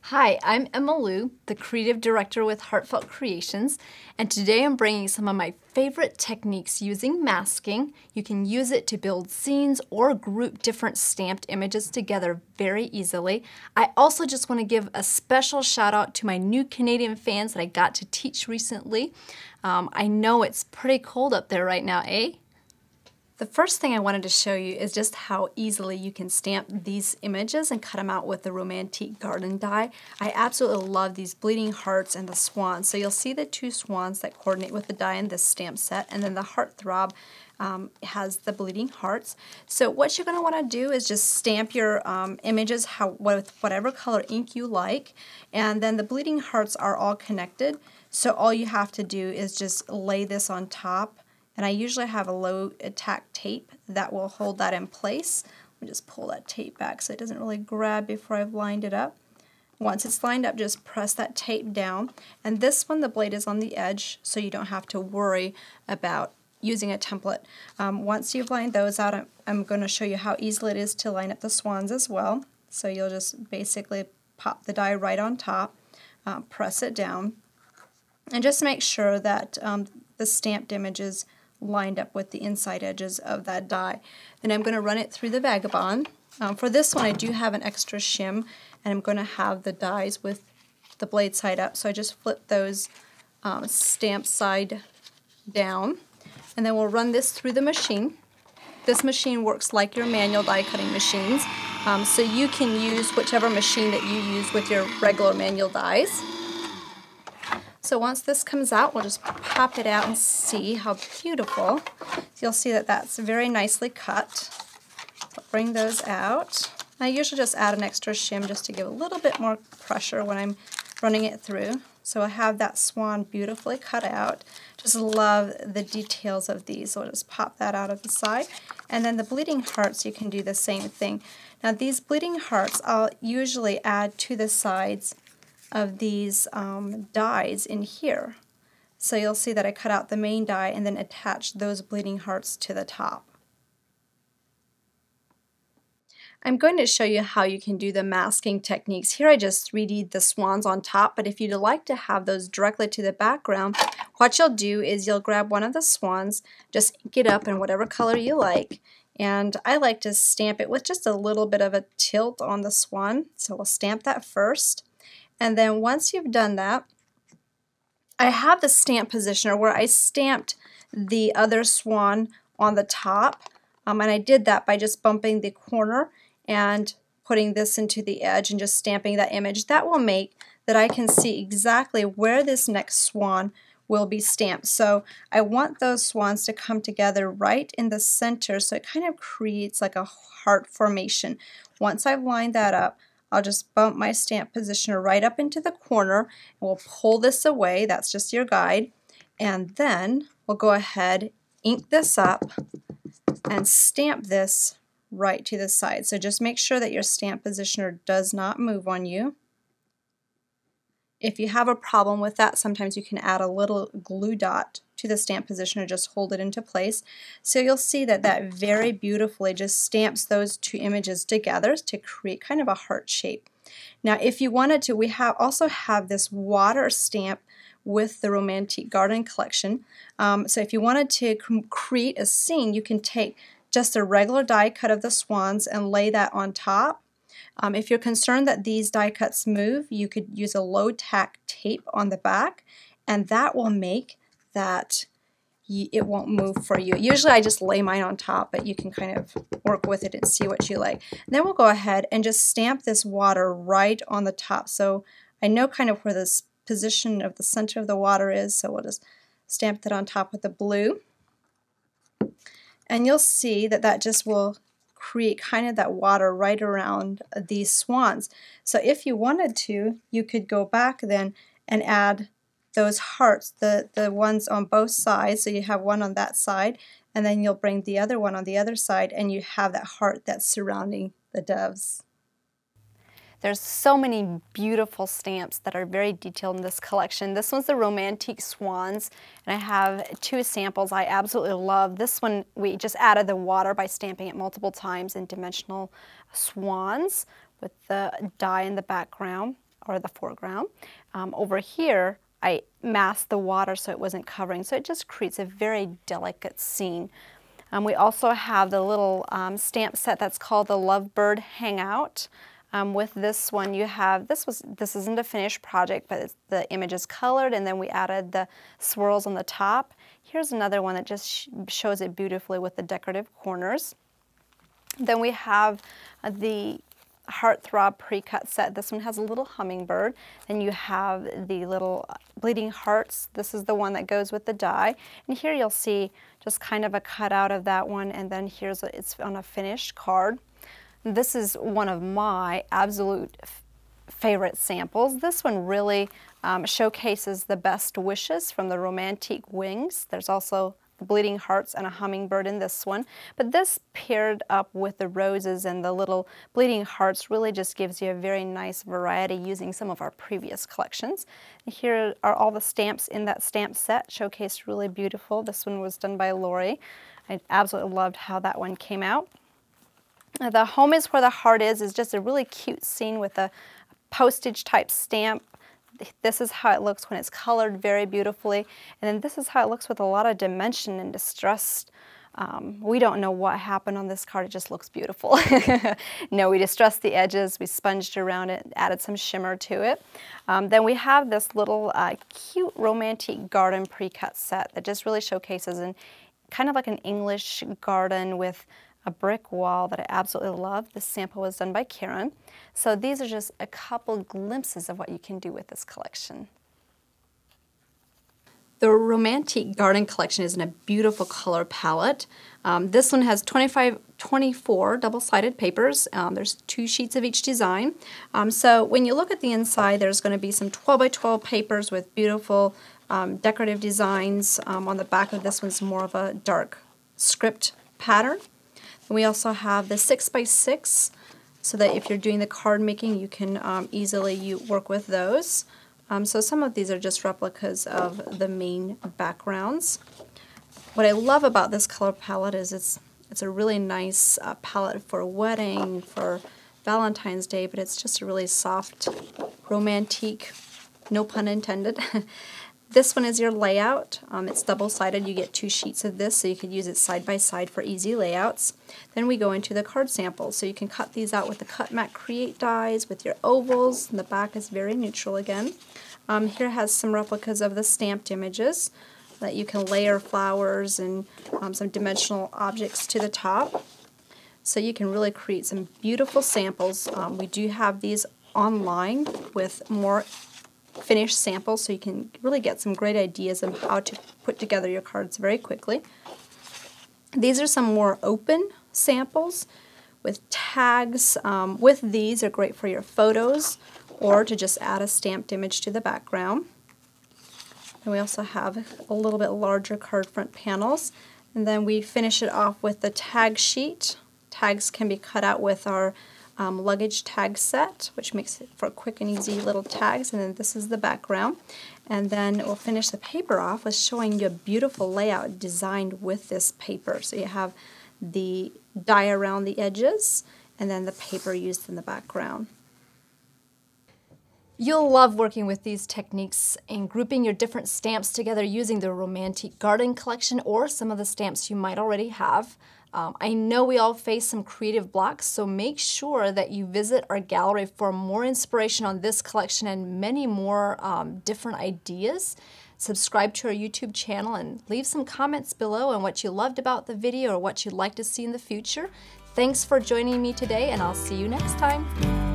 Hi, I'm Emma Lou, the creative director with Heartfelt Creations, and today I'm bringing some of my favorite techniques using masking. You can use it to build scenes or group different stamped images together very easily. I also just want to give a special shout out to my new Canadian fans that I got to teach recently. I know it's pretty cold up there right now, eh? The first thing I wanted to show you is just how easily you can stamp these images and cut them out with the Romantique Garden die. I absolutely love these bleeding hearts and the swans. So you'll see the two swans that coordinate with the die in this stamp set, and then the heartthrob has the bleeding hearts. So what you're going to want to do is just stamp your images with whatever color ink you like, and then the bleeding hearts are all connected. So all you have to do is just lay this on top. And I usually have a low tack tape that will hold that in place. Let me just pull that tape back so it doesn't really grab before I've lined it up. Once it's lined up, just press that tape down. And this one, the blade is on the edge, so you don't have to worry about using a template. Once you've lined those out, I'm going to show you how easily it is to line up the swans as well. So you'll just basically pop the die right on top, press it down, and just make sure that the stamped images lined up with the inside edges of that die. Then I'm going to run it through the Vagabond. For this one I do have an extra shim, and I'm going to have the dies with the blade side up, so I just flip those stamp side down, and then we'll run this through the machine. This machine works like your manual die cutting machines, so you can use whichever machine that you use with your regular manual dies. So once this comes out, we'll just pop it out and see how beautiful. So you'll see that that's very nicely cut. I'll bring those out. I usually just add an extra shim just to give a little bit more pressure when I'm running it through. So I have that swan beautifully cut out. Just love the details of these. So I'll just pop that out of the side. And then the bleeding hearts, you can do the same thing. Now these bleeding hearts, I'll usually add to the sides of these dies in here. So you'll see that I cut out the main die and then attach those bleeding hearts to the top. I'm going to show you how you can do the masking techniques. Here I just 3D'd the swans on top, but if you'd like to have those directly to the background, what you'll do is you'll grab one of the swans, just ink it up in whatever color you like, and I like to stamp it with just a little bit of a tilt on the swan. So we'll stamp that first. And then once you've done that, I have the stamp positioner where I stamped the other swan on the top, and I did that by just bumping the corner and putting this into the edge and just stamping that image. That will make that I can see exactly where this next swan will be stamped. So I want those swans to come together right in the center, so it kind of creates like a heart formation. Once I've lined that up, I'll just bump my stamp positioner right up into the corner, and we'll pull this away. That's just your guide. And then we'll go ahead, ink this up, and stamp this right to the side. So just make sure that your stamp positioner does not move on you. If you have a problem with that, sometimes you can add a little glue dot to the stamp positioner, just hold it into place. So you'll see that that very beautifully just stamps those two images together to create kind of a heart shape. Now if you wanted to, we also have this water stamp with the Romantique Garden Collection. So if you wanted to create a scene, you can take just a regular die cut of the swans and lay that on top. If you're concerned that these die cuts move, you could use a low tack tape on the back, and that will make that it won't move for you. Usually I just lay mine on top, but you can kind of work with it and see what you like. And then we'll go ahead and just stamp this water right on the top. So I know kind of where this position of the center of the water is, so we'll just stamp that on top with the blue. And you'll see that that just will create kind of that water right around these swans. So if you wanted to, you could go back then and add those hearts, the ones on both sides. So you have one on that side, and then you'll bring the other one on the other side, and you have that heart that's surrounding the doves. There's so many beautiful stamps that are very detailed in this collection. This one's the Romantique Swans, and I have two samples I absolutely love. This one, we just added the water by stamping it multiple times in dimensional swans with the die in the background. or the foreground. Over here, I masked the water so it wasn't covering, so it just creates a very delicate scene. We also have the little stamp set that's called the Lovebird Hangout. With this one, you have, this isn't a finished project, but the image is colored, and then we added the swirls on the top. Here's another one that just shows it beautifully with the decorative corners. Then we have the Heartthrob pre-cut set. This one has a little hummingbird. Then you have the little bleeding hearts. This is the one that goes with the die. And here you'll see just kind of a cutout of that one, and then it's on a finished card. This is one of my absolute favorite samples. This one really showcases the best wishes from the Romantique wings. There's also bleeding hearts and a hummingbird in this one, but this paired up with the roses and the little bleeding hearts really just gives you a very nice variety using some of our previous collections. Here are all the stamps in that stamp set, showcased really beautiful. This one was done by Lori. I absolutely loved how that one came out. The Home is Where the Heart is just a really cute scene with a postage type stamp. This is how it looks when it's colored very beautifully, and then this is how it looks with a lot of dimension and distress. We don't know what happened on this card, it just looks beautiful. No, we distressed the edges, we sponged around it, added some shimmer to it. Then we have this little cute Romantique Garden pre-cut set that just really showcases kind of like an English garden with a brick wall that I absolutely love. This sample was done by Karen. So these are just a couple glimpses of what you can do with this collection. The Romantique Garden Collection is in a beautiful color palette. This one has 24 double-sided papers. There's 2 sheets of each design. So when you look at the inside, there's going to be some 12 by 12 papers with beautiful decorative designs. On the back of this one's more of a dark script pattern. And we also have the 6 by 6, so that if you're doing the card making, you can easily work with those. So some of these are just replicas of the main backgrounds. What I love about this color palette is it's a really nice palette for a wedding, for Valentine's Day, but it's just a really soft, romantique, no pun intended. This one is your layout. It's double-sided. You get 2 sheets of this, so you could use it side by side for easy layouts. Then we go into the card samples, so you can cut these out with the Cut Mat Create dies with your ovals, and the back is very neutral again. Here has some replicas of the stamped images that you can layer flowers and some dimensional objects to the top. So you can really create some beautiful samples. We do have these online with more finished samples, so you can really get some great ideas of how to put together your cards very quickly. These are some more open samples with tags. With these are great for your photos or to just add a stamped image to the background. And we also have a little bit larger card front panels. And then we finish it off with the tag sheet. Tags can be cut out with our luggage tag set, which makes it for quick and easy little tags. And then this is the background. And then we'll finish the paper off with showing you a beautiful layout designed with this paper. So you have the die around the edges and then the paper used in the background. You'll love working with these techniques and grouping your different stamps together using the Romantique Garden Collection or some of the stamps you might already have. I know we all face some creative blocks, so make sure that you visit our gallery for more inspiration on this collection and many more different ideas. Subscribe to our YouTube channel and leave some comments below on what you loved about the video or what you'd like to see in the future. Thanks for joining me today, and I'll see you next time.